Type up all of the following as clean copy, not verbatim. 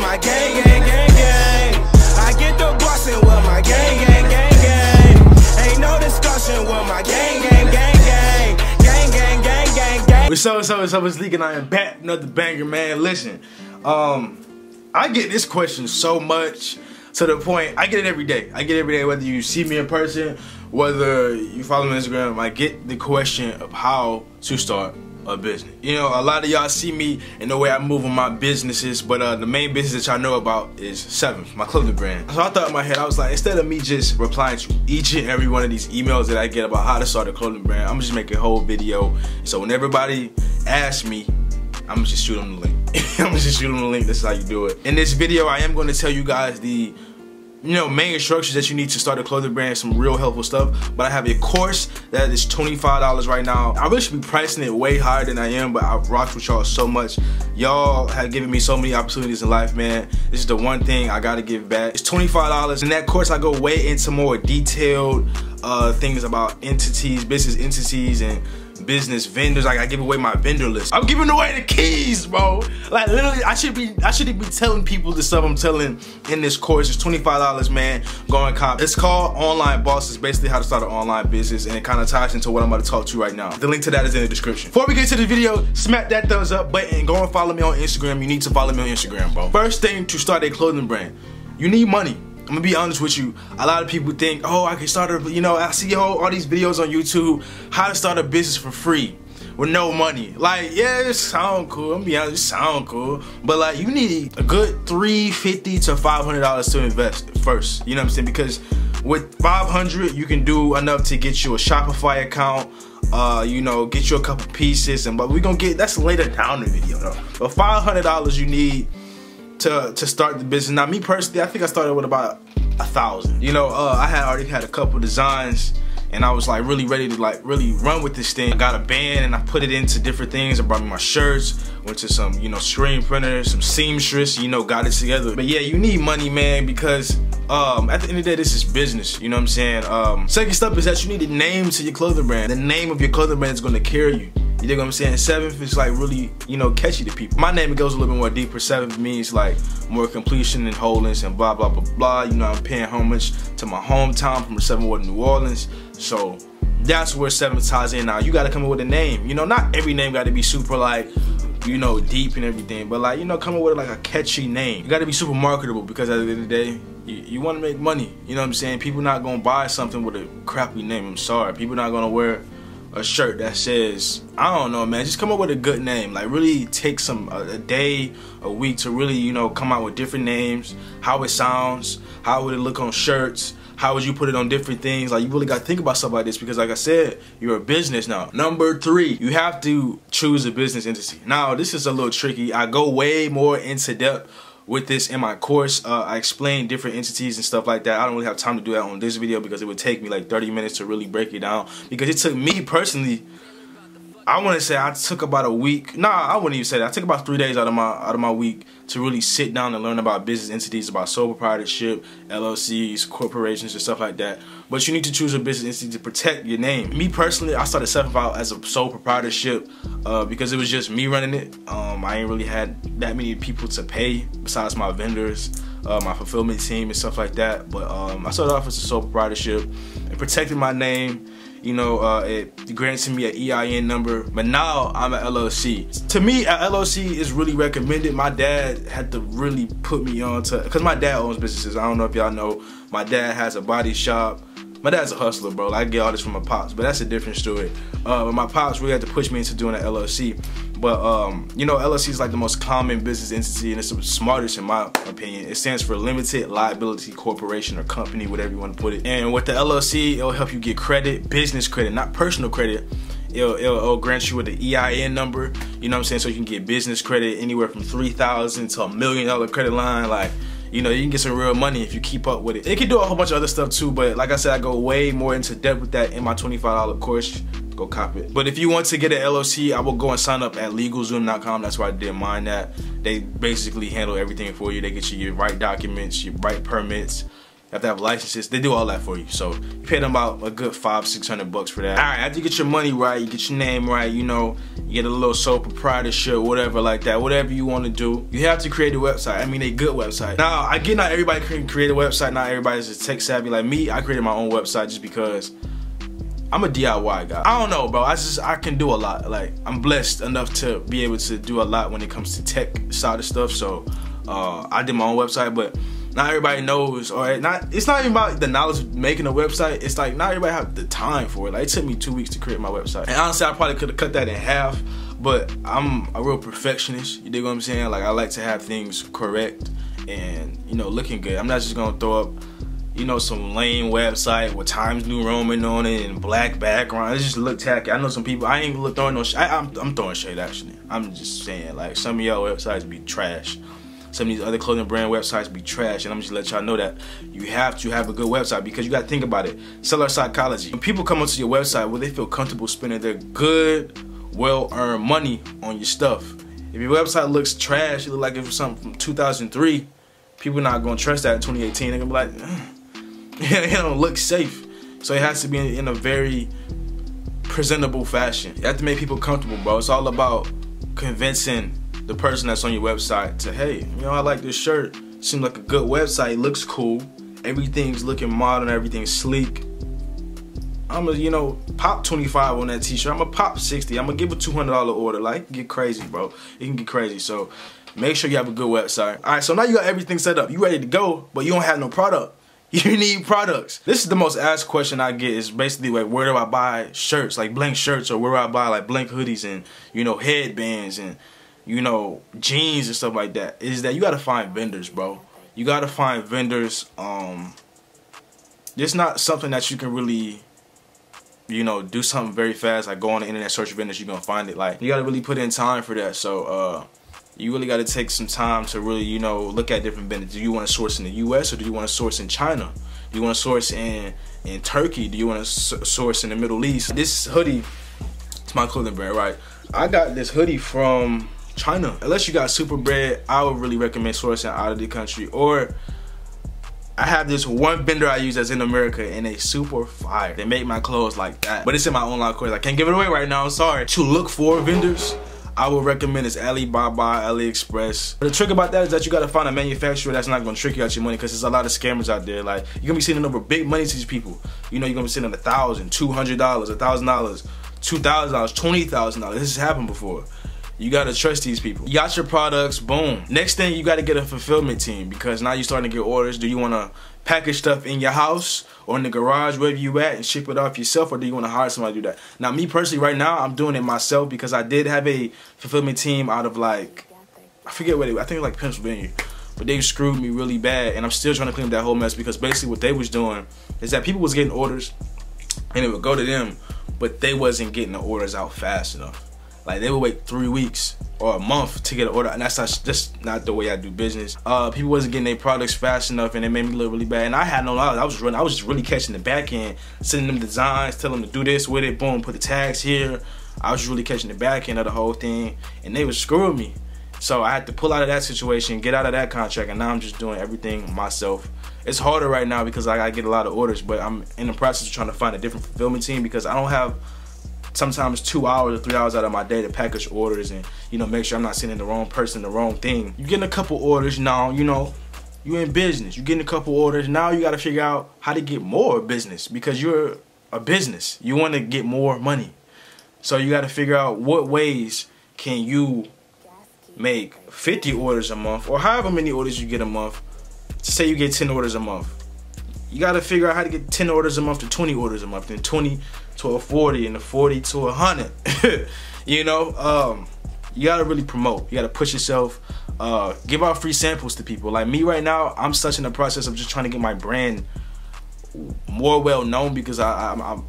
my gang, gang, gang, gang. I get the bustin' with my gang, gang, gang, gang. Ain't no discussion with my gang, gang, gang, gang. Gang, gang, gang, gang, gang. What's up, it's Leek and I am back, another banger, man. Listen, I get this question so much to the point, I get it every day. I get it every day, whether you see me in person, whether you follow me on Instagram, I get the question of how to start a business. You know, a lot of y'all see me in the way I move on my businesses, but the main business that y'all know about is 7th, my clothing brand. So I thought in my head, I was like, instead of me just replying to each and every one of these emails that I get about how to start a clothing brand, I'm just making a whole video. So when everybody asks me, I'm gonna just shoot them the link. I'm gonna just shoot them the link. This is how you do it. In this video, I am going to tell you guys the main instructions that you need to start a clothing brand, some real helpful stuff. But I have a course that is $25 right now. I really should be pricing it way higher than I am, but I've rocked with y'all so much. Y'all have given me so many opportunities in life, man. This is the one thing I gotta give back. It's $25. In that course, I go way into more detailed things about entities, business entities, and business vendors. Like, I give away my vendor list. I'm giving away the keys, bro. Like, literally, I should be telling people the stuff I'm telling in this course. It's $25, man. Go and cop. It's called Online Boss. It's basically how to start an online business, and it kind of ties into what I'm about to talk to you right now. The link to that is in the description. Before we get to the video, smack that thumbs up button and go and follow me on Instagram. You need to follow me on Instagram, bro. First thing to start a clothing brand, you need money. I'm gonna be honest with you. A lot of people think, oh, I can start a, I see all these videos on YouTube, how to start a business for free with no money. Like, yeah, it sound cool. I'm gonna be honest, it sound cool. But like, you need a good $350 to $500 to invest first. You know what I'm saying? Because with $500, you can do enough to get you a Shopify account, get you a couple pieces, but we're gonna get, that's later down the video though. But $500 you need to start the business. Now, me personally, I think I started with about 1,000. I had already had a couple designs, and I was like really ready to really run with this thing. I got a band and I put it into different things. I brought me my shirts, went to some screen printers, some seamstress, got it together. But yeah, you need money, man, because at the end of the day, this is business. You know what I'm saying? Second step is that you need a name to your clothing brand. The name of your clothing brand is going to carry you. You dig what I'm saying? 7th is like really, catchy to people. My name, it goes a little bit more deeper. 7th means like more completion and wholeness and blah, blah, blah, blah. I'm paying homage to my hometown from the 7th Ward of New Orleans. So that's where 7th ties in. Now, you got to come up with a name. Not every name got to be super like, deep and everything. But like, come up with like a catchy name. You got to be super marketable, because at the end of the day, you want to make money. You know what I'm saying? People not going to buy something with a crappy name. I'm sorry. People not going to wear a shirt that says, I don't know, man, just come up with a good name. Like, really take a day, a week to really, come out with different names, how it sounds, how would it look on shirts, how would you put it on different things. Like, you really got to think about stuff like this, because like I said, you're a business now. Number 3, you have to choose a business entity. Now, this is a little tricky. I go way more into depth with this in my course. I explain different entities and stuff like that. I don't really have time to do that on this video, because it would take me like 30 minutes to really break it down. Because it took me personally, I want to say I took about a week. Nah, I wouldn't even say that. I took about 3 days out of my week to really sit down and learn about business entities, about sole proprietorship, LLCs, corporations, and stuff like that. But you need to choose a business entity to protect your name. Me personally, I started 7th out as a sole proprietorship because it was just me running it. I ain't really had that many people to pay besides my vendors, my fulfillment team, and stuff like that. But I started off as a sole proprietorship and protected my name. It granted me an EIN number, but now I'm an LLC. To me, an LLC is really recommended. My dad had to really put me on to, because my dad owns businesses. I don't know if y'all know, my dad has a body shop. My dad's a hustler, bro. I get all this from my pops, but that's a different story. But my pops really had to push me into doing an LLC. But LLC is like the most common business entity, and it's the smartest in my opinion. It stands for Limited Liability Corporation or Company, whatever you want to put it. And with the LLC, it'll help you get credit, business credit, not personal credit. It'll grant you with the EIN number, you know what I'm saying, so you can get business credit anywhere from $3,000 to $1 million credit line. Like, you can get some real money if you keep up with it. It can do a whole bunch of other stuff too, but like I said, I go way more into depth with that in my $25 course. Go cop it. But if you want to get an LLC, I will go and sign up at LegalZoom.com. That's where I did mine at. They basically handle everything for you. They get you your right documents, your right permits, You have to have licenses. They do all that for you. So you pay them about a good $500-600 for that. All right, after you get your money right, you get your name right, you know, you get a little sole proprietorship, whatever like that, whatever you want to do. You have to create a website. I mean, a good website. Now, I get not everybody can create a website. Not everybody's just tech savvy like me. I created my own website just because I'm a DIY guy. I don't know, bro. I can do a lot. Like, I'm blessed enough to be able to do a lot when it comes to tech side of stuff. So I did my own website, but not everybody knows, or it's not even about the knowledge of making a website. It's like not everybody have the time for it. Like, it took me 2 weeks to create my website, and honestly I probably could have cut that in half, but I'm a real perfectionist. You dig what I'm saying? Like, I like to have things correct and, you know, looking good. I'm not just gonna throw up, you know, some lame website with Times New Roman on it and black background. It just look tacky. I know some people, I ain't throwing no shade. I'm throwing shade actually. I'm just saying, like, some of y'all websites be trash. Some of these other clothing brand websites be trash, and I'm just let y'all know that you have to have a good website, because you got to think about it. Seller psychology. When people come onto your website, will they feel comfortable spending their good, well-earned money on your stuff? If your website looks trash, it look like it was something from 2003, people not gonna trust that in 2018. They're gonna be like, it don't look safe. So it has to be in a very presentable fashion. You have to make people comfortable, bro. It's all about convincing the person that's on your website to, hey, you know, I like this shirt. Seems like a good website. It looks cool. Everything's looking modern. Everything's sleek. I'm gonna, you know, pop 25 on that t-shirt. I'm gonna pop 60. I'm gonna give a $200 order. Like, it can get crazy, bro. It can get crazy. So make sure you have a good website. All right, so now you got everything set up. You ready to go, but you don't have no product. You need products. This is the most asked question I get, is basically like, where do I buy shirts, like blank shirts, or where do I buy like blank hoodies and, you know, headbands and, you know, jeans and stuff like that. Is that you gotta find vendors, bro. You gotta find vendors. It's not something that you can really, you know, do something very fast, like go on the internet, search vendors, you're gonna find it. Like, you gotta really put in time for that. So you really gotta take some time to really, you know, look at different vendors. Do you wanna source in the US, or do you wanna source in China? Do you wanna source in Turkey? Do you wanna source in the Middle East? This hoodie, it's my clothing brand, right? I got this hoodie from China. Unless you got super bread, I would really recommend sourcing out of the country. Or I have this one vendor I use that's in America, and they super fire. They make my clothes like that, but it's in my online course. I can't give it away right now, I'm sorry. To look for vendors, I would recommend is Alibaba, AliExpress. But the trick about that is that you gotta find a manufacturer that's not gonna trick you out your money, because there's a lot of scammers out there. Like, you're gonna be sending over big money to these people. You know, you're gonna be sending $1,000, $200, $1,000, $2,000, $20,000. This has happened before. You gotta trust these people. You got your products, boom. Next thing, you gotta get a fulfillment team, because now you're starting to get orders. Do you wanna package stuff in your house or in the garage, wherever you at, and ship it off yourself, or do you wanna hire somebody to do that? Now, me personally, right now, I'm doing it myself, because I did have a fulfillment team out of, like, I forget where they were. I think it was like Pennsylvania. But they screwed me really bad, and I'm still trying to clean up that whole mess, because basically what they was doing is that people was getting orders, and it would go to them, but they wasn't getting the orders out fast enough. Like, they would wait 3 weeks or a month to get an order, and that's not the way I do business. People wasn't getting their products fast enough, and it made me look really bad. And I had no knowledge. I was just really catching the back end, sending them designs, telling them to do this with it, boom, put the tags here. I was really catching the back end of the whole thing, and they was screwing me. So I had to pull out of that situation, get out of that contract, and now I'm just doing everything myself. It's harder right now because I get a lot of orders, but I'm in the process of trying to find a different fulfillment team, because I don't have sometimes 2 hours or 3 hours out of my day to package orders and, you know, make sure I'm not sending the wrong person the wrong thing. You're getting a couple orders now, you know, you're in business. You're getting a couple orders. Now you got to figure out how to get more business, because you're a business. You want to get more money. So you got to figure out what ways can you make 50 orders a month, or however many orders you get a month. Say you get 10 orders a month. You got to figure out how to get 10 orders a month to 20 orders a month, then 20 to a 40, and a 40 to 100. You know, you got to really promote. You got to push yourself. Give out free samples to people. Like me right now, I'm such in the process of just trying to get my brand more well known, because I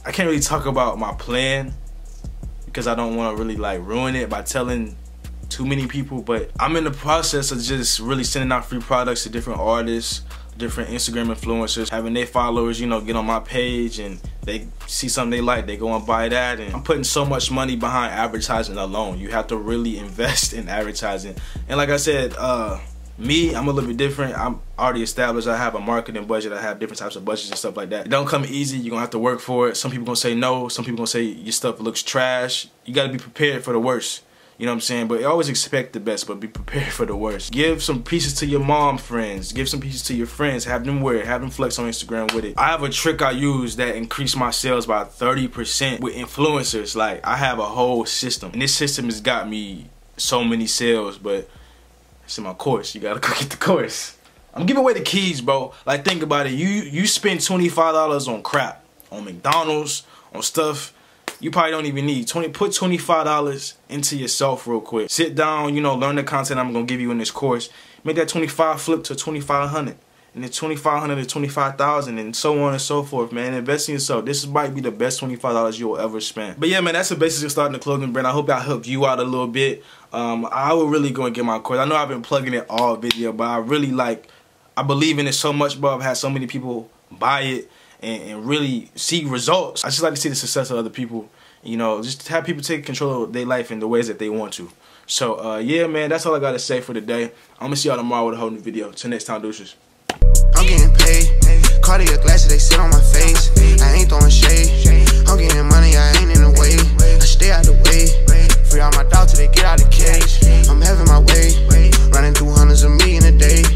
can't really talk about my plan, because I don't want to really like ruin it by telling too many people. But I'm in the process of just really sending out free products to different artists, different Instagram influencers, having their followers, you know, get on my page, and they see something they like, they go and buy that. And I'm putting so much money behind advertising alone. You have to really invest in advertising. And like I said, Me, I'm a little bit different. I'm already established. I have a marketing budget. I have different types of budgets and stuff like that. It don't come easy. You're gonna have to work for it. Some people gonna say no. Some people gonna say your stuff looks trash. You gotta be prepared for the worst. You know what I'm saying? But always expect the best, but be prepared for the worst. Give some pieces to your mom friends. Give some pieces to your friends. Have them wear it. Have them flex on Instagram with it. I have a trick I use that increased my sales by 30% with influencers. Like, I have a whole system. And this system has got me so many sales, but it's in my course. You gotta go get the course. I'm giving away the keys, bro. Like, think about it. You spend $25 on crap, on McDonald's, on stuff you probably don't even need. Put $25 into yourself real quick. Sit down, you know, learn the content I'm gonna give you in this course. Make that 25 flip to 2,500, and then 2,500 to 25,000, and so on and so forth, man. Invest in yourself. This might be the best $25 you'll ever spend. But yeah, man, that's the basis of starting the clothing brand. I hope I helped you out a little bit. I will really go and get my course. I know I've been plugging it all video, but I really I believe in it so much, bro. I've had so many people buy it and really see results. I just like to see the success of other people. You know, just have people take control of their life in the ways that they want to. So, yeah, man, that's all I got to say for today. I'm going to see y'all tomorrow with a whole new video. Till next time, deuces. I'm getting paid. Cardiac glasses, they sit on my face.